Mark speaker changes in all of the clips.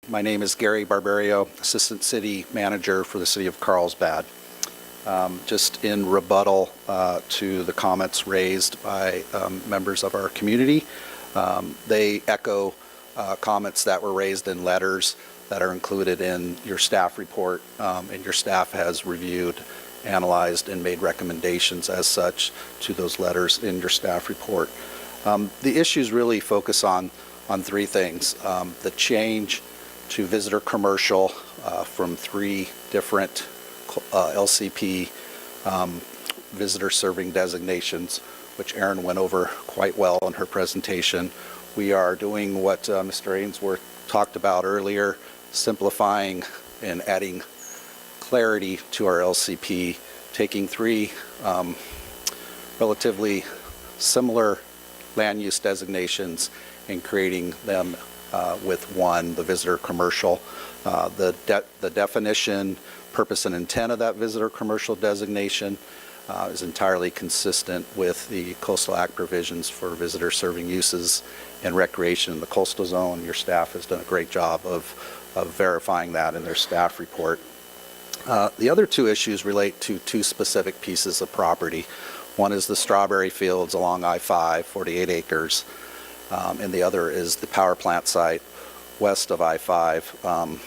Speaker 1: My name is Gary Barberio, Assistant City Manager for the City of Carlsbad. Just in rebuttal to the comments raised by members of our community, they echo comments that were raised in letters that are included in your staff report, and your staff has reviewed, analyzed, and made recommendations as such to those letters in your staff report. The issues really focus on three things: the change to visitor commercial from 3 different LCP visitor serving designations, which Erin went over quite well in her presentation. We are doing what Mr. Ainsworth talked about earlier, simplifying and adding clarity to our LCP, taking 3 relatively similar land use designations and creating them with one, the visitor commercial. The definition, purpose, and intent of that visitor commercial designation is entirely consistent with the Coastal Act provisions for visitor serving uses and recreation in the coastal zone. Your staff has done a great job of verifying that in their staff report. The other 2 issues relate to 2 specific pieces of property. One is the strawberry fields along I-5, 48 acres, and the other is the power plant site west of I-5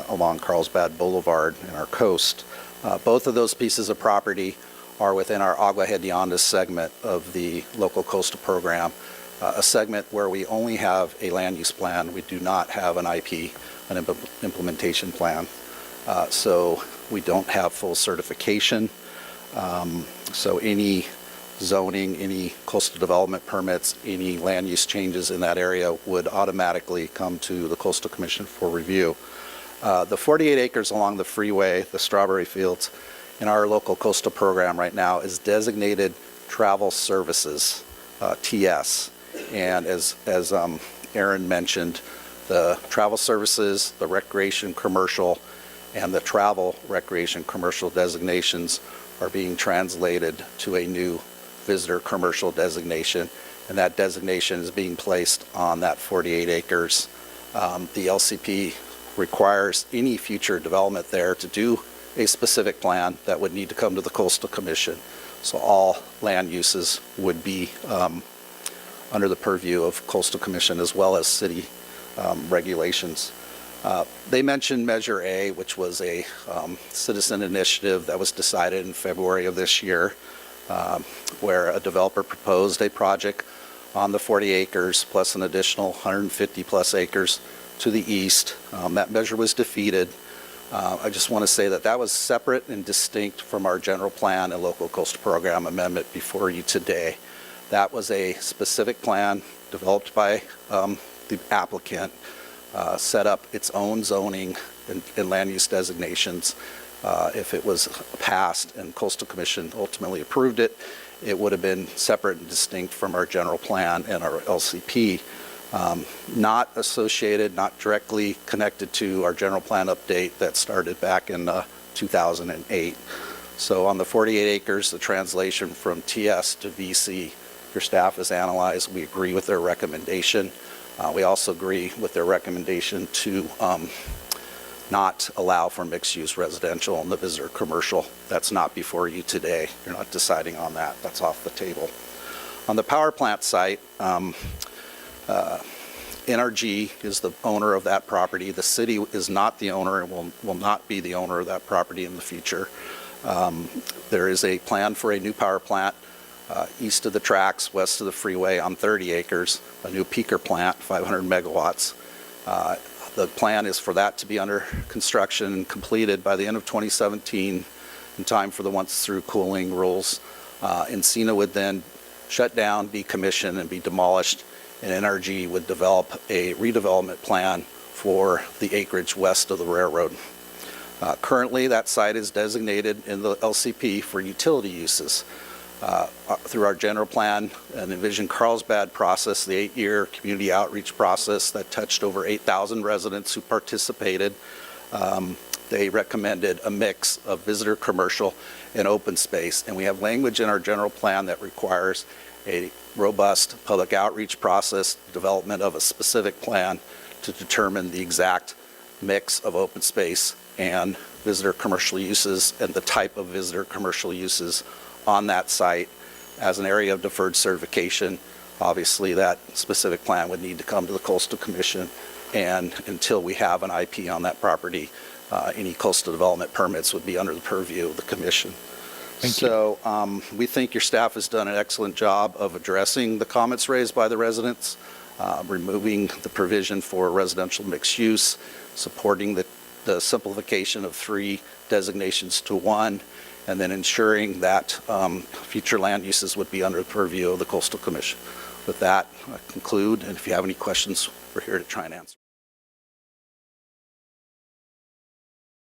Speaker 1: along Carlsbad Boulevard and our coast. Both of those pieces of property are within our Agua Hedionda segment of the local coastal program, a segment where we only have a land use plan. We do not have an IP, an implementation plan. So we don't have full certification. So any zoning, any coastal development permits, any land use changes in that area would automatically come to the Coastal Commission for review. The 48 acres along the freeway, the strawberry fields, in our local coastal program right now is designated travel services, TS. And as Erin mentioned, the travel services, the recreation commercial, and the travel recreation commercial designations are being translated to a new visitor commercial designation, and that designation is being placed on that 48 acres. The LCP requires any future development there to do a specific plan that would need to come to the Coastal Commission. So all land uses would be under the purview of Coastal Commission as well as city regulations. They mentioned Measure A, which was a citizen initiative that was decided in February of this year, where a developer proposed a project on the 40 acres plus an additional 150 plus acres to the east. That measure was defeated. I just want to say that that was separate and distinct from our general plan and local coastal program amendment before you today. That was a specific plan developed by the applicant, set up its own zoning and land use designations. If it was passed and Coastal Commission ultimately approved it, it would have been separate and distinct from our general plan and our LCP. Not associated, not directly connected to our general plan update that started back in 2008. So on the 48 acres, the translation from TS to VC, your staff has analyzed. We agree with their recommendation. We also agree with their recommendation to not allow for mixed-use residential in the visitor commercial. That's not before you today. You're not deciding on that. That's off the table. On the power plant site, NRG is the owner of that property. The city is not the owner and will not be the owner of that property in the future. There is a plan for a new power plant east of the tracks, west of the freeway on 30 acres, a new peaker plant, 500 megawatts. The plan is for that to be under construction and completed by the end of 2017 in time for the once-through cooling rules. Encina would then shut down, be commissioned, and be demolished, and NRG would develop a redevelopment plan for the acreage west of the railroad. Currently, that site is designated in the LCP for utility uses. Through our general plan and Envision Carlsbad process, the 8-year community outreach process that touched over 8,000 residents who participated, they recommended a mix of visitor commercial and open space. And we have language in our general plan that requires a robust public outreach process, development of a specific plan to determine the exact mix of open space and visitor commercial uses and the type of visitor commercial uses on that site as an area of deferred certification. Obviously, that specific plan would need to come to the Coastal Commission, and until we have an IP on that property, any coastal development permits would be under the purview of the Commission. So we think your staff has done an excellent job of addressing the comments raised by the residents, removing the provision for residential mixed use, supporting the simplification of 3 designations to 1, and then ensuring that future land uses would be under the purview of the Coastal Commission. With that, I conclude, and if you have any questions, we're here to try and answer.